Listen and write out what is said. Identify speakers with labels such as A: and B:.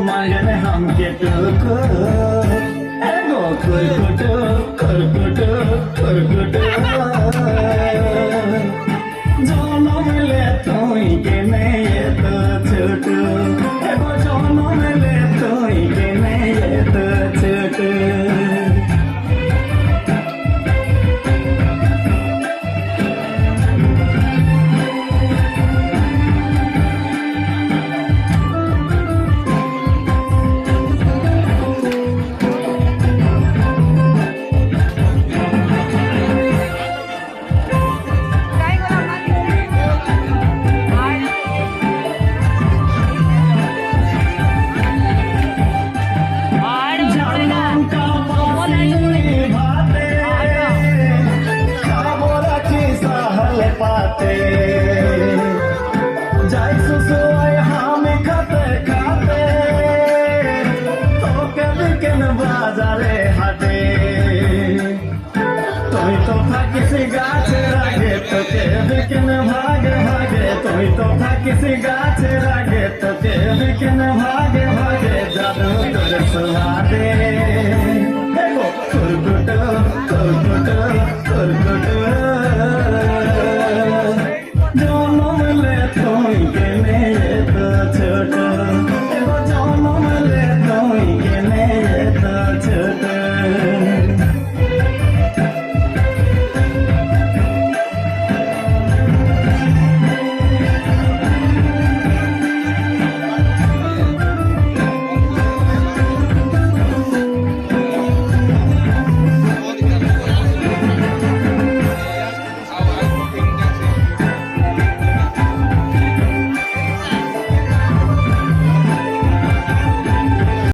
A: মাগনে হামকে টুকু এগো কুরকুটু কুরকুটু কুরকুটু জনমলে তুই কেনে এত ছোট এগো জনমলে তুই কেনে এত ছোট पाते जाय सुसुआय हामी खाते खाते तो कभी केन बाजारे हाटे तुई तो থাকিস গাছের আগে তোকে বিকেন ভাগে ভাগে তুই তো থাকিস গাছের আগে তোকে বিকেন ভাগে